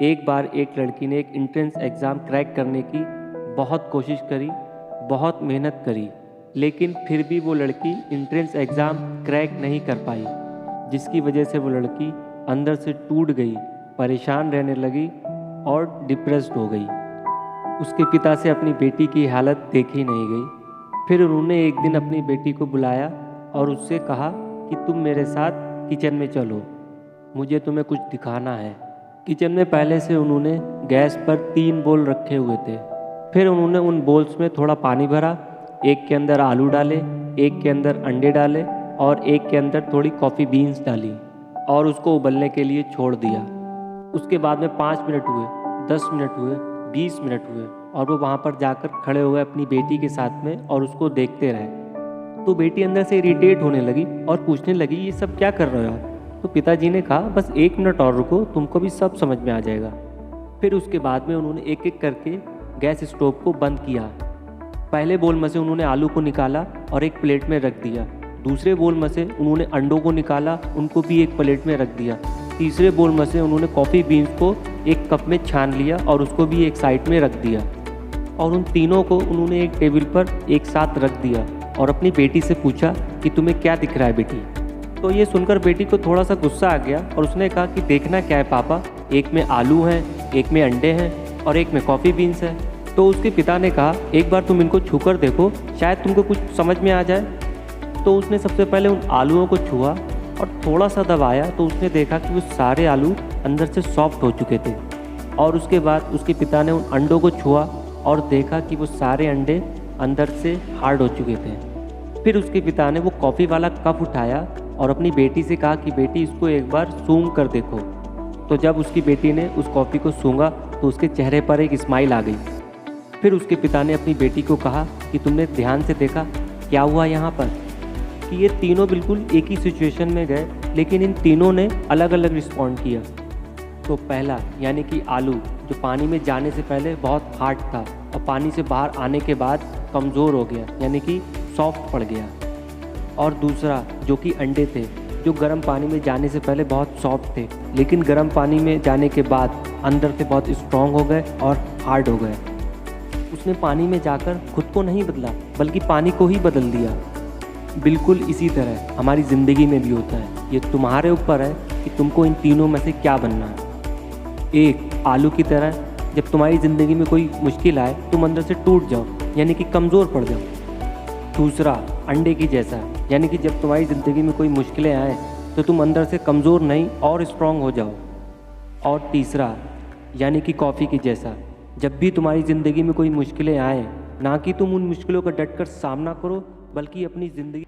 एक बार एक लड़की ने एक एंट्रेंस एग्ज़ाम क्रैक करने की बहुत कोशिश करी, बहुत मेहनत करी, लेकिन फिर भी वो लड़की एंट्रेंस एग्ज़ाम क्रैक नहीं कर पाई, जिसकी वजह से वो लड़की अंदर से टूट गई, परेशान रहने लगी और डिप्रेस्ड हो गई। उसके पिता से अपनी बेटी की हालत देखी नहीं गई। फिर उन्होंने एक दिन अपनी बेटी को बुलाया और उससे कहा कि तुम मेरे साथ किचन में चलो, मुझे तुम्हें कुछ दिखाना है। किचन में पहले से उन्होंने गैस पर 3 बोल रखे हुए थे। फिर उन्होंने उन बोल्स में थोड़ा पानी भरा, एक के अंदर आलू डाले, एक के अंदर अंडे डाले और एक के अंदर थोड़ी कॉफ़ी बीन्स डाली और उसको उबलने के लिए छोड़ दिया। उसके बाद में 5 मिनट हुए, 10 मिनट हुए, 20 मिनट हुए और वो वहाँ पर जाकर खड़े हुए अपनी बेटी के साथ में और उसको देखते रहे। तो बेटी अंदर से इरिटेट होने लगी और पूछने लगी, ये सब क्या कर रहे हो आप? तो पिताजी ने कहा, बस 1 मिनट और रुको, तुमको भी सब समझ में आ जाएगा। फिर उसके बाद में उन्होंने एक एक करके गैस स्टोव को बंद किया। पहले बोल में से उन्होंने आलू को निकाला और एक प्लेट में रख दिया। दूसरे बोल में से उन्होंने अंडों को निकाला, उनको भी एक प्लेट में रख दिया। तीसरे बोल में से उन्होंने कॉफ़ी बीन्स को एक कप में छान लिया और उसको भी एक साइड में रख दिया। और उन तीनों को उन्होंने एक टेबल पर एक साथ रख दिया और अपनी बेटी से पूछा कि तुम्हें क्या दिख रहा है बेटी? तो ये सुनकर बेटी को थोड़ा सा गुस्सा आ गया और उसने कहा कि देखना क्या है पापा, एक में आलू हैं, एक में अंडे हैं और एक में कॉफ़ी बीन्स है। तो उसके पिता ने कहा, एक बार तुम इनको छूकर देखो, शायद तुमको कुछ समझ में आ जाए। तो उसने सबसे पहले उन आलूओं को छुआ और थोड़ा सा दबाया तो उसने देखा कि वो सारे आलू अंदर से सॉफ्ट हो चुके थे। और उसके बाद उसके पिता ने उन अंडों को छुआ और देखा कि वो सारे अंडे अंदर से हार्ड हो चुके थे। फिर उसके पिता ने वो कॉफ़ी वाला कप उठाया और अपनी बेटी से कहा कि बेटी इसको एक बार सूंघ कर देखो। तो जब उसकी बेटी ने उस कॉफ़ी को सूंघा तो उसके चेहरे पर एक स्माइल आ गई। फिर उसके पिता ने अपनी बेटी को कहा कि तुमने ध्यान से देखा क्या हुआ यहाँ पर, कि ये तीनों बिल्कुल एक ही सिचुएशन में गए, लेकिन इन तीनों ने अलग अलग रिस्पॉन्ड किया। तो पहला यानी कि आलू, जो पानी में जाने से पहले बहुत हार्ड था और पानी से बाहर आने के बाद कमज़ोर हो गया, यानी कि सॉफ्ट पड़ गया। और दूसरा जो कि अंडे थे, जो गर्म पानी में जाने से पहले बहुत सॉफ्ट थे, लेकिन गर्म पानी में जाने के बाद अंदर से बहुत स्ट्रॉन्ग हो गए और हार्ड हो गए। उसने पानी में जाकर खुद को नहीं बदला, बल्कि पानी को ही बदल दिया। बिल्कुल इसी तरह हमारी ज़िंदगी में भी होता है। ये तुम्हारे ऊपर है कि तुमको इन तीनों में से क्या बनना है। एक, आलू की तरह, जब तुम्हारी ज़िंदगी में कोई मुश्किल आए तुम अंदर से टूट जाओ, यानी कि कमज़ोर पड़ जाओ। दूसरा, अंडे की जैसा, यानी कि जब तुम्हारी ज़िंदगी में कोई मुश्किलें आए तो तुम अंदर से कमज़ोर नहीं और स्ट्रॉन्ग हो जाओ। और तीसरा, यानी कि कॉफ़ी की जैसा, जब भी तुम्हारी ज़िंदगी में कोई मुश्किलें आए, ना कि तुम उन मुश्किलों का डटकर सामना करो, बल्कि अपनी ज़िंदगी